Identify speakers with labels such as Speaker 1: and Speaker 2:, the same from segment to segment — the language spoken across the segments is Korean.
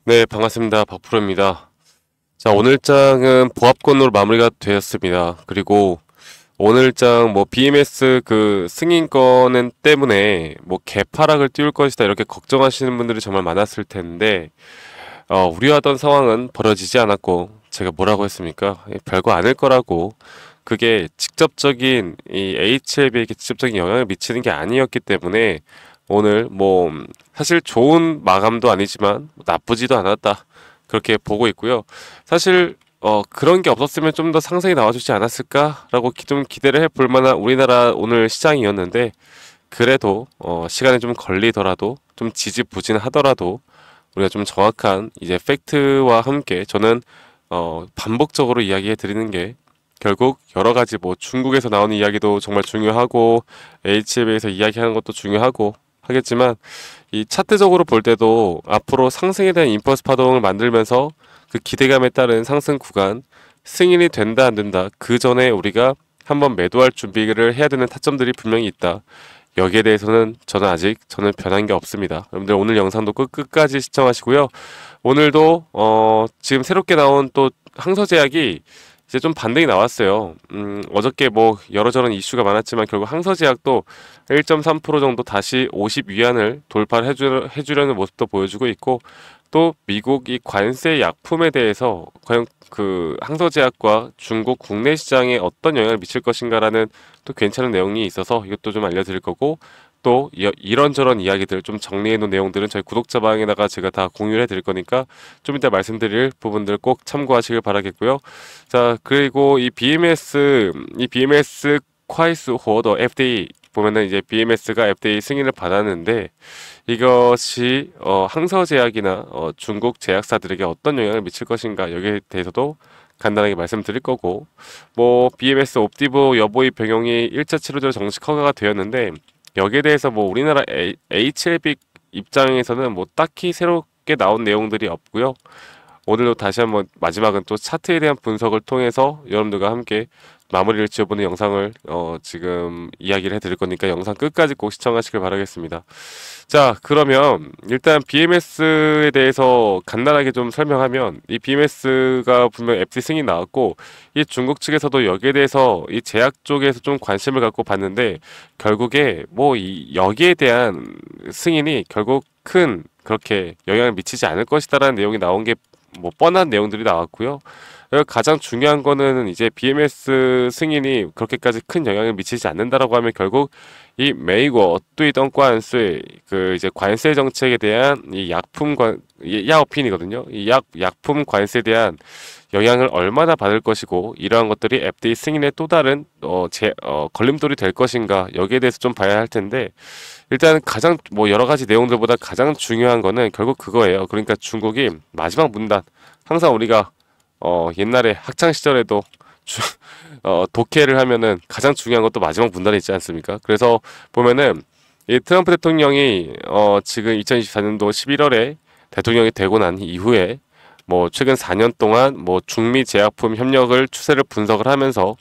Speaker 1: 네, 반갑습니다. 박프로입니다. 자, 오늘 장은 보합권으로 마무리가 되었습니다. 그리고 오늘 장 BMS 그 승인권은 때문에 개파락을 띄울 것이다 이렇게 걱정하시는 분들이 정말 많았을 텐데 우려하던 상황은 벌어지지 않았고 제가 뭐라고 했습니까? 별거 아닐 거라고 그게 직접적인 이 HLB에게 직접적인 영향을 미치는 게 아니었기 때문에 오늘 사실 좋은 마감도 아니지만 나쁘지도 않았다 그렇게 보고 있고요. 사실 그런 게 없었으면 좀 더 상승이 나와주지 않았을까라고 좀 기대를 해볼 만한 우리나라 오늘 시장이었는데 그래도 시간이 좀 걸리더라도 좀 지지부진하더라도 우리가 좀 정확한 이제 팩트와 함께 저는 반복적으로 이야기해 드리는 게 결국 여러 가지 중국에서 나오는 이야기도 정말 중요하고 HLB에서 이야기하는 것도 중요하고 하겠지만 이 차트적으로 볼 때도 앞으로 상승에 대한 임펄스 파동을 만들면서 그 기대감에 따른 상승 구간 승인이 된다 안 된다 그 전에 우리가 한번 매도할 준비를 해야 되는 타점들이 분명히 있다. 여기에 대해서는 저는 변한 게 없습니다. 여러분들 오늘 영상도 끝까지 시청하시고요. 오늘도 지금 새롭게 나온 또 항서제약이 이제 좀 반등이 나왔어요. 어저께 여러저런 이슈가 많았지만 결국 항서제약도 1.3% 정도 다시 50 위안을 돌파를 해주려는 모습도 보여주고 있고 또 미국이 관세 약품에 대해서 과연 그 항서제약과 중국 국내 시장에 어떤 영향을 미칠 것인가라는 또 괜찮은 내용이 있어서 이것도 좀 알려드릴 거고 또 이런저런 이야기들 좀 정리해 놓은 내용들은 저희 구독자 방에다가 제가 다 공유를 해 드릴 거니까 좀 이따 말씀드릴 부분들 꼭 참고하시길 바라겠고요. 자, 그리고 이 BMS 콰이스 호더 FDA 보면은 이제 BMS가 FDA 승인을 받았는데 이것이 항서제약이나 중국 제약사들에게 어떤 영향을 미칠 것인가 여기에 대해서도 간단하게 말씀드릴 거고 BMS 옵티브 여보의 병용이 1차 치료제로 정식 허가가 되었는데 여기에 대해서 우리나라 HLB 입장에서는 딱히 새롭게 나온 내용들이 없고요. 오늘도 다시 한번 마지막은 또 차트에 대한 분석을 통해서 여러분들과 함께 마무리를 지어보는 영상을 지금 이야기를 해드릴 거니까 영상 끝까지 꼭 시청하시길 바라겠습니다. 자, 그러면 일단 BMS에 대해서 간단하게 좀 설명하면 이 BMS가 분명 FT 승인이 나왔고 이 중국 측에서도 여기에 대해서 이 제약 쪽에서 좀 관심을 갖고 봤는데 결국에 여기에 대한 승인이 결국 큰 그렇게 영향을 미치지 않을 것이다라는 내용이 나온 게 뻔한 내용들이 나왔고요. 가장 중요한 거는 이제 BMS 승인이 그렇게까지 큰 영향을 미치지 않는다라고 하면 결국 이美国 对东关税 그 이제 관세 정책에 대한 이 약품이거든요. 이 약품 관세에 대한 영향을 얼마나 받을 것이고 이러한 것들이 FDA 승인의 또 다른 걸림돌이 될 것인가 여기에 대해서 좀 봐야 할 텐데 일단 가장 여러 가지 내용들보다 가장 중요한 거는 결국 그거예요. 그러니까 중국이 마지막 문단 항상 우리가 옛날에 학창 시절에도 독해를 하면은 가장 중요한 것도 마지막 문단에 있지 않습니까? 그래서 보면은 이 트럼프 대통령이 지금 2024년도 11월에 대통령이 되고 난 이후에 최근 4년 동안 중미 제약품 협력을 추세를 분석을 하면서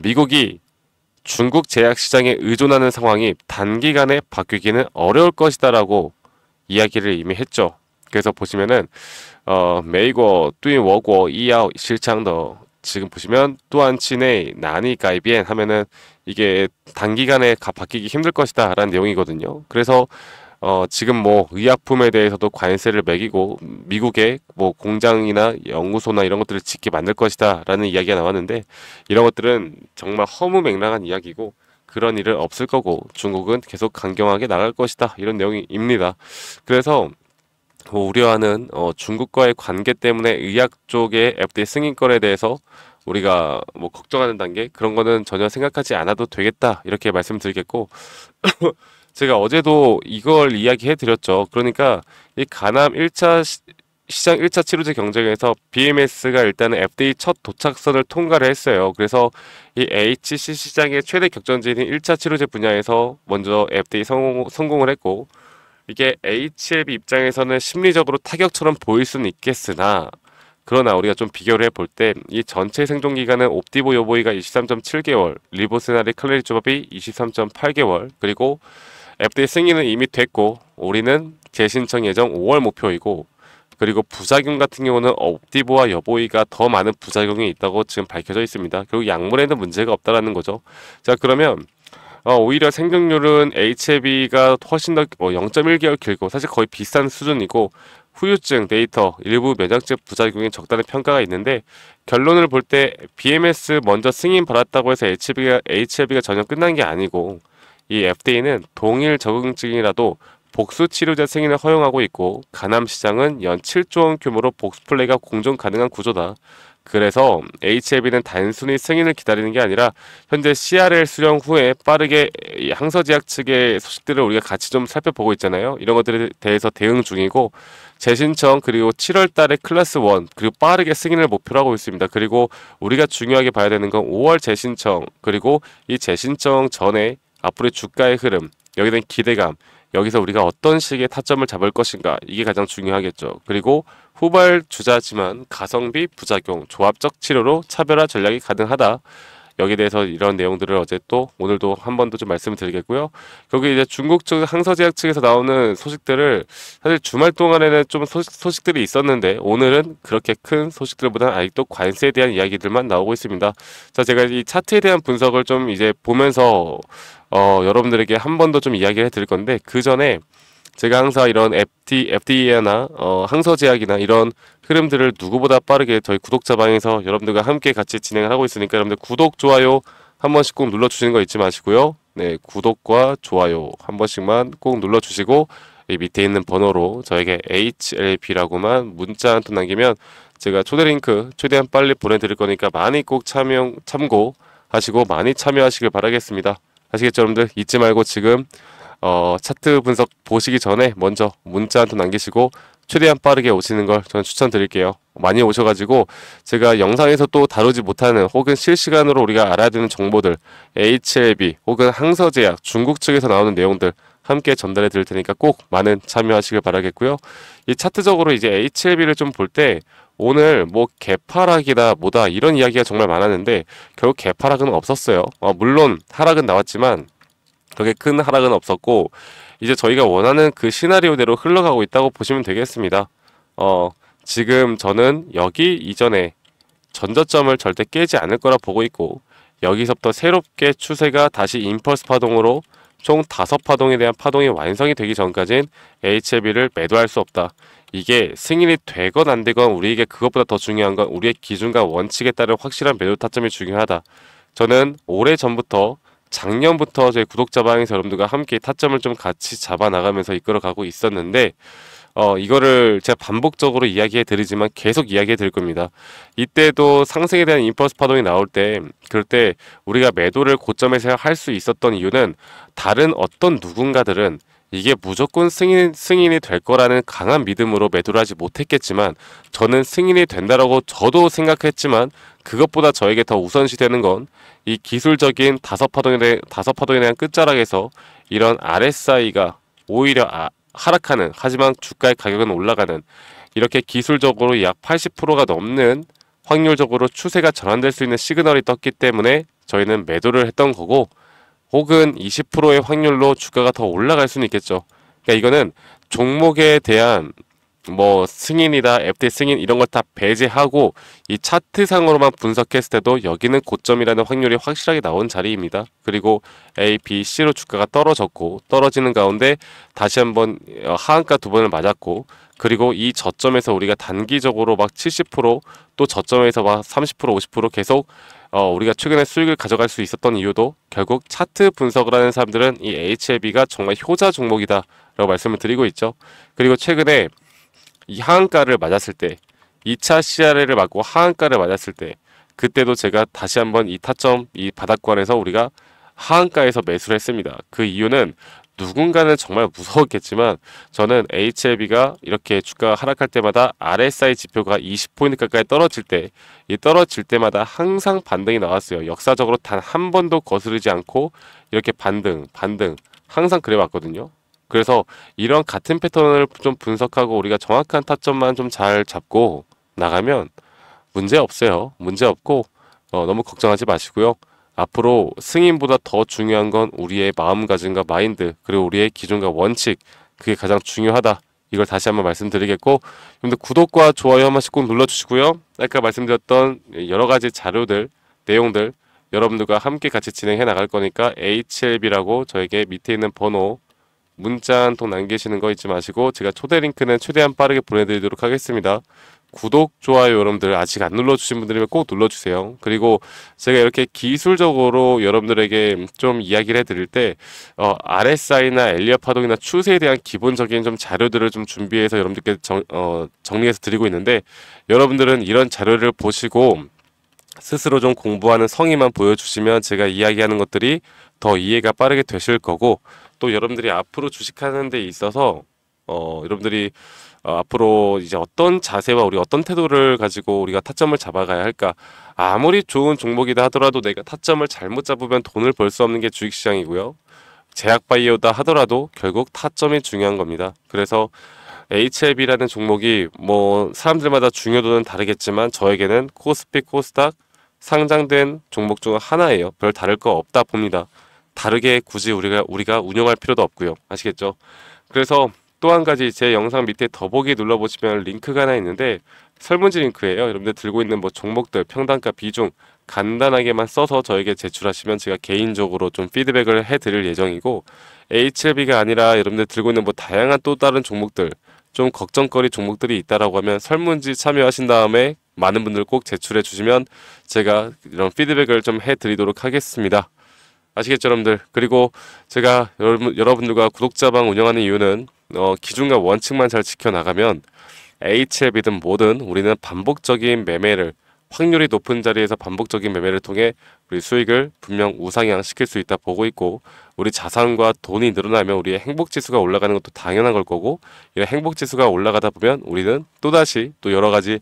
Speaker 1: 미국이 중국 제약 시장에 의존하는 상황이 단기간에 바뀌기는 어려울 것이다라고 이야기를 이미 했죠. 그래서 보시면은 美国对我国医药市场的 지금 보시면 또한期内 난이改变 하면은 이게 단기간에 바뀌기 힘들 것이다 라는 내용이거든요. 그래서 지금 의약품에 대해서도 관세를 매기고 미국의 공장이나 연구소나 이런 것들을 짓게 만들 것이다 라는 이야기가 나왔는데 이런 것들은 정말 허무맹랑한 이야기고 그런 일은 없을 거고 중국은 계속 강경하게 나갈 것이다 이런 내용입니다. 그래서 우려하는 중국과의 관계 때문에 의약 쪽의 FDA 승인권에 대해서 우리가 걱정하는 단계 그런 거는 전혀 생각하지 않아도 되겠다 이렇게 말씀드리겠고 제가 어제도 이걸 이야기해 드렸죠. 그러니까 이 가남 1차 시장 1차 치료제 경쟁에서 BMS가 일단은 FDA 첫 도착선을 통과를 했어요. 그래서 이 HC 시장의 최대 격전지인 1차 치료제 분야에서 먼저 FDA 성공을 했고 이게 HLB 입장에서는 심리적으로 타격처럼 보일 수는 있겠으나 그러나 우리가 좀 비교를 해볼 때 이 전체 생존 기간은 옵디보 요보이가 23.7개월, 리보세나리 클레리 조합이 23.8개월, 그리고 FDA 승인은 이미 됐고 우리는 재신청 예정 5월 목표이고 그리고 부작용 같은 경우는 옵티보와 여보이가 더 많은 부작용이 있다고 지금 밝혀져 있습니다. 결국 약물에는 문제가 없다라는 거죠. 자, 그러면 오히려 생존율은 HLB가 훨씬 더 0.1개월 길고 사실 거의 비슷한 수준이고 후유증, 데이터, 일부 면역적 부작용이 적다는 평가가 있는데 결론을 볼 때 BMS 먼저 승인 받았다고 해서 HLB가 전혀 끝난 게 아니고 이 FDA는 동일 적응증이라도 복수 치료제 승인을 허용하고 있고 간암 시장은 연 7조 원 규모로 복수 플레이가 공존 가능한 구조다. 그래서 HLB는 단순히 승인을 기다리는 게 아니라 현재 CRL 수령 후에 빠르게 이 항서제약 측의 소식들을 우리가 같이 좀 살펴보고 있잖아요. 이런 것들에 대해서 대응 중이고 재신청 그리고 7월 달에 클래스 1 그리고 빠르게 승인을 목표로 하고 있습니다. 그리고 우리가 중요하게 봐야 되는 건 5월 재신청 그리고 이 재신청 전에 앞으로의 주가의 흐름 여기에 대한 기대감 여기서 우리가 어떤 식의 타점을 잡을 것인가 이게 가장 중요하겠죠. 그리고 후발주자지만 가성비, 부작용, 조합적 치료로 차별화 전략이 가능하다. 여기에 대해서 이런 내용들을 어제 또 오늘도 한 번 더 좀 말씀을 드리겠고요. 거기 이제 중국 측 항서제약 측에서 나오는 소식들을 사실 주말 동안에는 좀 소식들이 있었는데 오늘은 그렇게 큰 소식들보다는 아직도 관세에 대한 이야기들만 나오고 있습니다. 자, 제가 이 차트에 대한 분석을 좀 이제 보면서 여러분들에게 한 번 더 좀 이야기를 해드릴 건데 그 전에 제가 항상 이런 FDA나 항서제약이나 이런 흐름들을 누구보다 빠르게 저희 구독자 방에서 여러분들과 함께 같이 진행을 하고 있으니까 여러분들 구독, 좋아요 한 번씩 꼭 눌러주시는 거 잊지 마시고요. 네, 구독과 좋아요 한 번씩만 꼭 눌러주시고 이 밑에 있는 번호로 저에게 HLB라고만 문자 한 통 남기면 제가 초대 링크 최대한 빨리 보내드릴 거니까 많이 꼭 참고하시고 많이 참여하시길 바라겠습니다. 아시겠죠 여러분들? 잊지 말고 지금 차트 분석 보시기 전에 먼저 문자 한 통 남기시고 최대한 빠르게 오시는 걸 저는 추천드릴게요. 많이 오셔가지고 제가 영상에서 또 다루지 못하는 혹은 실시간으로 우리가 알아야 되는 정보들 HLB 혹은 항서제약 중국 측에서 나오는 내용들 함께 전달해 드릴 테니까 꼭 많은 참여하시길 바라겠고요. 이 차트적으로 이제 HLB를 좀 볼 때 오늘 뭐 개파락이다 뭐다 이런 이야기가 정말 많았는데 결국 개파락은 없었어요. 물론 하락은 나왔지만 그렇게 큰 하락은 없었고 이제 저희가 원하는 그 시나리오대로 흘러가고 있다고 보시면 되겠습니다. 지금 저는 여기 이전에 전저점을 절대 깨지 않을 거라 보고 있고 여기서부터 새롭게 추세가 다시 임펄스 파동으로 총 5파동에 대한 파동이 완성이 되기 전까지는 HLB를 매도할 수 없다. 이게 승인이 되건 안 되건 우리에게 그것보다 더 중요한 건 우리의 기준과 원칙에 따른 확실한 매도 타점이 중요하다. 저는 오래전부터 작년부터 저희 구독자방에서 여러분들과 함께 타점을 좀 같이 잡아나가면서 이끌어가고 있었는데 이거를 제가 반복적으로 이야기해 드리지만 계속 이야기해 드릴 겁니다. 이때도 상승에 대한 임펄스 파동이 나올 때 그럴 때 우리가 매도를 고점에서 할 수 있었던 이유는 다른 어떤 누군가들은 이게 무조건 승인이 될 거라는 강한 믿음으로 매도를 하지 못했겠지만 저는 승인이 된다라고 저도 생각했지만 그것보다 저에게 더 우선시 되는 건 이 기술적인 5파동에 대한 끝자락에서 이런 RSI가 오히려 하락하는 하지만 주가의 가격은 올라가는 이렇게 기술적으로 약 80%가 넘는 확률적으로 추세가 전환될 수 있는 시그널이 떴기 때문에 저희는 매도를 했던 거고 혹은 20%의 확률로 주가가 더 올라갈 수는 있겠죠. 그러니까 이거는 종목에 대한 뭐 승인이다, FDA 승인 이런 걸 다 배제하고 이 차트상으로만 분석했을 때도 여기는 고점이라는 확률이 확실하게 나온 자리입니다. 그리고 A, B, C로 주가가 떨어졌고 떨어지는 가운데 다시 한번 하한가 2번을 맞았고 그리고 이 저점에서 우리가 단기적으로 막 70%또 저점에서 막 30%, 50% 계속 우리가 최근에 수익을 가져갈 수 있었던 이유도 결국 차트 분석을 하는 사람들은 이 HLB가 정말 효자 종목이다 라고 말씀을 드리고 있죠. 그리고 최근에 이 하한가를 맞았을 때 2차 CRL을 맞고 하한가를 맞았을 때 그때도 제가 다시 한번 이 타점 이 바닥권에서 우리가 하한가에서 매수를 했습니다. 그 이유는 누군가는 정말 무서웠겠지만 저는 HLB가 이렇게 주가가 하락할 때마다 RSI 지표가 20포인트 가까이 떨어질 때 이 떨어질 때마다 항상 반등이 나왔어요. 역사적으로 단 한 번도 거스르지 않고 이렇게 반등 항상 그래 왔거든요. 그래서 이런 같은 패턴을 좀 분석하고 우리가 정확한 타점만 좀 잘 잡고 나가면 문제 없어요. 문제 없고 너무 걱정하지 마시고요. 앞으로 승인보다 더 중요한 건 우리의 마음가짐과 마인드 그리고 우리의 기준과 원칙 그게 가장 중요하다. 이걸 다시 한번 말씀드리겠고, 여러분들 구독과 좋아요 한 번씩 꼭 눌러주시고요. 아까 말씀드렸던 여러 가지 자료들, 내용들 여러분들과 함께 같이 진행해 나갈 거니까 HLB라고 저에게 밑에 있는 번호 문자 한 통 남기시는 거 잊지 마시고, 제가 초대 링크는 최대한 빠르게 보내드리도록 하겠습니다. 구독, 좋아요 여러분들 아직 안 눌러주신 분들이면 꼭 눌러주세요. 그리고 제가 이렇게 기술적으로 여러분들에게 좀 이야기를 해드릴 때 RSI나 엘리엇 파동이나 추세에 대한 기본적인 좀 자료들을 좀 준비해서 여러분들께 정리해서 드리고 있는데, 여러분들은 이런 자료를 보시고 스스로 좀 공부하는 성의만 보여주시면 제가 이야기하는 것들이 더 이해가 빠르게 되실 거고, 또 여러분들이 앞으로 주식하는 데 있어서 여러분들이 앞으로 이제 어떤 자세와 우리 어떤 태도를 가지고 우리가 타점을 잡아가야 할까. 아무리 좋은 종목이다 하더라도 내가 타점을 잘못 잡으면 돈을 벌 수 없는 게 주식시장이고요. 제약바이오다 하더라도 결국 타점이 중요한 겁니다. 그래서 HLB라는 종목이 뭐 사람들마다 중요도는 다르겠지만 저에게는 코스피, 코스닥 상장된 종목 중 하나예요. 별 다를 거 없다 봅니다. 다르게 굳이 우리가 운영할 필요도 없고요. 아시겠죠? 그래서 또 한 가지 제 영상 밑에 더보기 눌러보시면 링크가 하나 있는데 설문지 링크예요. 여러분들 들고 있는 뭐 종목들 평단가 비중 간단하게만 써서 저에게 제출하시면 제가 개인적으로 좀 피드백을 해드릴 예정이고, HLB가 아니라 여러분들 들고 있는 뭐 다양한 또 다른 종목들 좀 걱정거리 종목들이 있다라고 하면 설문지 참여하신 다음에 많은 분들 꼭 제출해 주시면 제가 이런 피드백을 좀 해드리도록 하겠습니다. 아시겠죠 여러분들? 그리고 제가 여러분들과 구독자방 운영하는 이유는 기준과 원칙만 잘 지켜나가면 HLB든 뭐든 우리는 반복적인 매매를, 확률이 높은 자리에서 반복적인 매매를 통해 우리 수익을 분명 우상향시킬 수 있다 보고 있고, 우리 자산과 돈이 늘어나면 우리의 행복지수가 올라가는 것도 당연한 걸 거고, 이런 행복지수가 올라가다 보면 우리는 또다시 또 여러 가지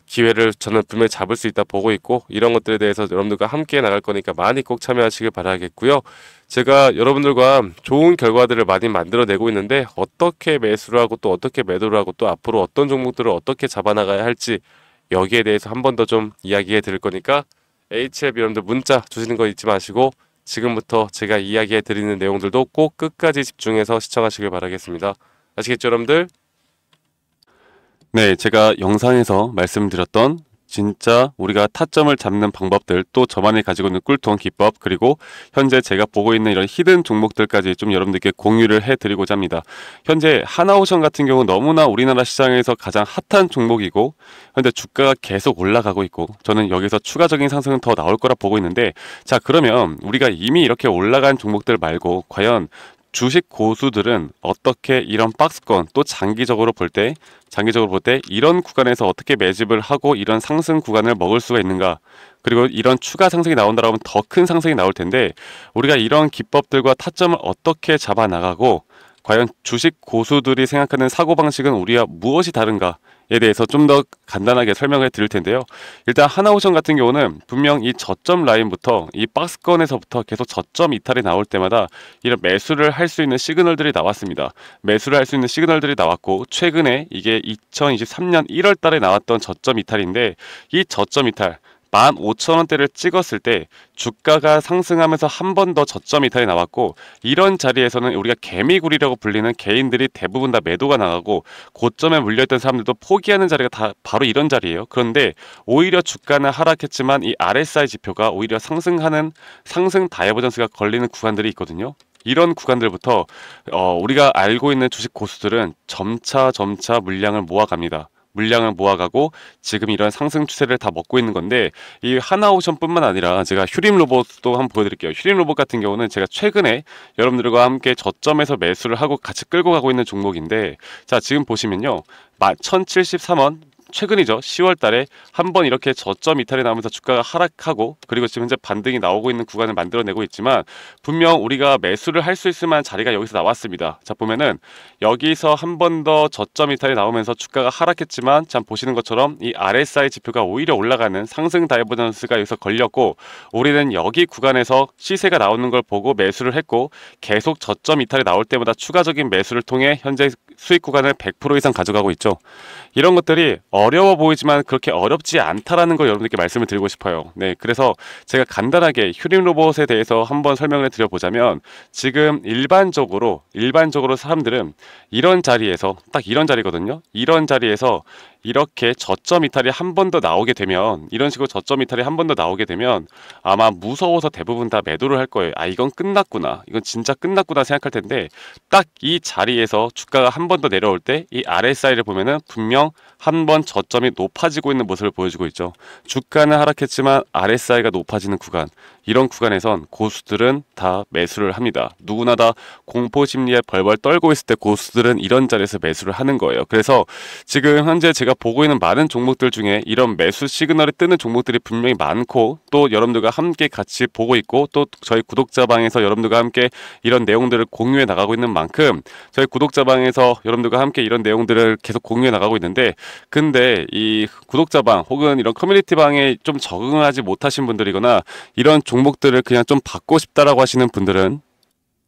Speaker 1: 기회를 저는 분명히 잡을 수 있다 보고 있고, 이런 것들에 대해서 여러분들과 함께 나갈 거니까 많이 꼭 참여하시길 바라겠고요. 제가 여러분들과 좋은 결과들을 많이 만들어내고 있는데 어떻게 매수를 하고 또 어떻게 매도를 하고 또 앞으로 어떤 종목들을 어떻게 잡아나가야 할지 여기에 대해서 한 번 더 좀 이야기해 드릴 거니까 HLB 여러분들 문자 주시는 거 잊지 마시고 지금부터 제가 이야기해 드리는 내용들도 꼭 끝까지 집중해서 시청하시길 바라겠습니다. 아시겠죠 여러분들? 네, 제가 영상에서 말씀드렸던 진짜 우리가 타점을 잡는 방법들, 또 저만이 가지고 있는 꿀통 기법, 그리고 현재 제가 보고 있는 이런 히든 종목들까지 좀 여러분들께 공유를 해드리고자 합니다. 현재 하나오션 같은 경우 너무나 우리나라 시장에서 가장 핫한 종목이고 현재 주가가 계속 올라가고 있고 저는 여기서 추가적인 상승은 더 나올 거라 보고 있는데, 자 그러면 우리가 이미 이렇게 올라간 종목들 말고 과연 주식 고수들은 어떻게 이런 박스권, 또 장기적으로 볼 때 이런 구간에서 어떻게 매집을 하고 이런 상승 구간을 먹을 수가 있는가, 그리고 이런 추가 상승이 나온다고 하면 더 큰 상승이 나올 텐데 우리가 이런 기법들과 타점을 어떻게 잡아 나가고 과연 주식 고수들이 생각하는 사고방식은 우리와 무엇이 다른가에 대해서 좀 더 간단하게 설명을 드릴 텐데요. 일단 하나오션 같은 경우는 분명 이 저점 라인부터 이 박스권에서부터 계속 저점 이탈이 나올 때마다 이런 매수를 할 수 있는 시그널들이 나왔습니다. 매수를 할 수 있는 시그널들이 나왔고, 최근에 이게 2023년 1월 달에 나왔던 저점 이탈인데, 이 저점 이탈 15,000원대를 찍었을 때 주가가 상승하면서 한 번 더 저점 이탈이 나왔고, 이런 자리에서는 우리가 개미굴이라고 불리는 개인들이 대부분 다 매도가 나가고 고점에 물려있던 사람들도 포기하는 자리가 다 바로 이런 자리예요. 그런데 오히려 주가는 하락했지만 이 RSI 지표가 오히려 상승하는 상승 다이버전스가 걸리는 구간들이 있거든요. 이런 구간들부터 우리가 알고 있는 주식 고수들은 점차 물량을 모아갑니다. 물량을 모아가고 지금 이런 상승 추세를 다 먹고 있는 건데, 이 하나오션뿐만 아니라 제가 휴림로봇도 한번 보여드릴게요. 휴림로봇 같은 경우는 제가 최근에 여러분들과 함께 저점에서 매수를 하고 같이 끌고 가고 있는 종목인데, 자 지금 보시면요 1073원 최근이죠. 10월 달에 한번 이렇게 저점 이탈이 나오면서 주가가 하락하고, 그리고 지금 현재 반등이 나오고 있는 구간을 만들어내고 있지만 분명 우리가 매수를 할 수 있을 만한 자리가 여기서 나왔습니다. 자 보면은 여기서 한 번 더 저점 이탈이 나오면서 주가가 하락했지만, 참 보시는 것처럼 이 RSI 지표가 오히려 올라가는 상승 다이버전스가 여기서 걸렸고, 우리는 여기 구간에서 시세가 나오는 걸 보고 매수를 했고, 계속 저점 이탈이 나올 때마다 추가적인 매수를 통해 현재 수익 구간을 100% 이상 가져가고 있죠. 이런 것들이 어려워 보이지만 그렇게 어렵지 않다라는 걸 여러분들께 말씀을 드리고 싶어요. 네, 그래서 제가 간단하게 휴림 로봇에 대해서 한번 설명을 드려보자면 지금 일반적으로 사람들은 이런 자리에서 딱 이런 자리거든요. 이런 자리에서 이렇게 저점 이탈이 한 번 더 나오게 되면 이런 식으로 저점 이탈이 한 번 더 나오게 되면 아마 무서워서 대부분 다 매도를 할 거예요. 아, 이건 끝났구나. 이건 진짜 끝났구나 생각할 텐데 딱 이 자리에서 주가가 한 번 더 내려올 때 이 RSI를 보면은 분명 한 번 저점이 높아지고 있는 모습을 보여주고 있죠. 주가는 하락했지만 RSI가 높아지는 구간, 이런 구간에선 고수들은 다 매수를 합니다. 누구나 다 공포 심리에 벌벌 떨고 있을 때 고수들은 이런 자리에서 매수를 하는 거예요. 그래서 지금 현재 제가 보고 있는 많은 종목들 중에 이런 매수 시그널이 뜨는 종목들이 분명히 많고 또 여러분들과 함께 같이 보고 있고 또 저희 구독자방에서 여러분들과 함께 이런 내용들을 공유해 나가고 있는 만큼 저희 구독자방에서 여러분들과 함께 이런 내용들을 계속 공유해 나가고 있는데, 근데 이 구독자방 혹은 이런 커뮤니티방에 좀 적응하지 못하신 분들이거나 이런 종목들을 그냥 좀 받고 싶다라고 하시는 분들은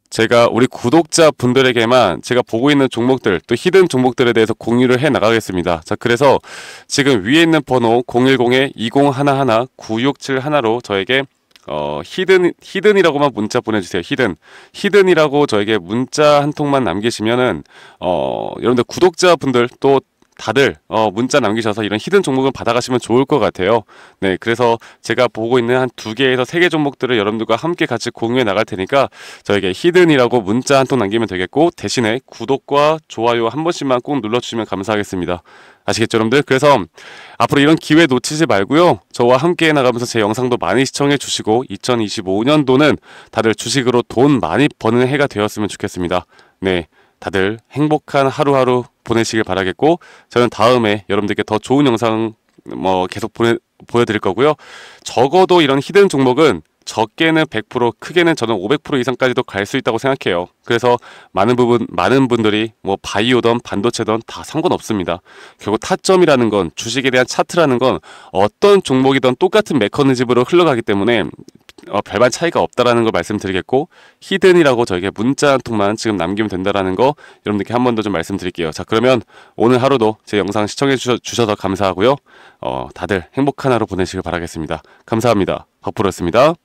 Speaker 1: 제가 우리 구독자분들에게만 제가 보고 있는 종목들 또 히든 종목들에 대해서 공유를 해 나가겠습니다. 자, 그래서 지금 위에 있는 번호 010-2011-9671로 저에게 히든이라고만 문자 보내주세요. 히든이라고 저에게 문자 한 통만 남기시면은 여러분들 구독자분들 또 다들 문자 남기셔서 이런 히든 종목을 받아가시면 좋을 것 같아요. 네, 그래서 제가 보고 있는 한 2개에서 3개 종목들을 여러분들과 함께 같이 공유해 나갈 테니까 저에게 히든이라고 문자 한 통 남기면 되겠고, 대신에 구독과 좋아요 한 번씩만 꼭 눌러주시면 감사하겠습니다. 아시겠죠, 여러분들? 그래서 앞으로 이런 기회 놓치지 말고요. 저와 함께 나가면서 제 영상도 많이 시청해 주시고 2025년도는 다들 주식으로 돈 많이 버는 해가 되었으면 좋겠습니다. 네, 다들 행복한 하루하루 보내시길 바라겠고, 저는 다음에 여러분들께 더 좋은 영상 계속 보여드릴 거고요. 적어도 이런 히든 종목은 적게는 100%, 크게는 저는 500% 이상까지도 갈 수 있다고 생각해요. 그래서 많은 분들이 바이오든 반도체든 다 상관없습니다. 결국 타점이라는 건, 주식에 대한 차트라는 건 어떤 종목이든 똑같은 메커니즘으로 흘러가기 때문에 별반 차이가 없다라는 걸 말씀드리겠고, 히든이라고 저에게 문자 한 통만 지금 남기면 된다라는 거 여러분들께 한 번 더 좀 말씀드릴게요. 자, 그러면 오늘 하루도 제 영상 시청해 주셔서 감사하고요. 다들 행복한 하루 보내시길 바라겠습니다. 감사합니다. 박프로였습니다.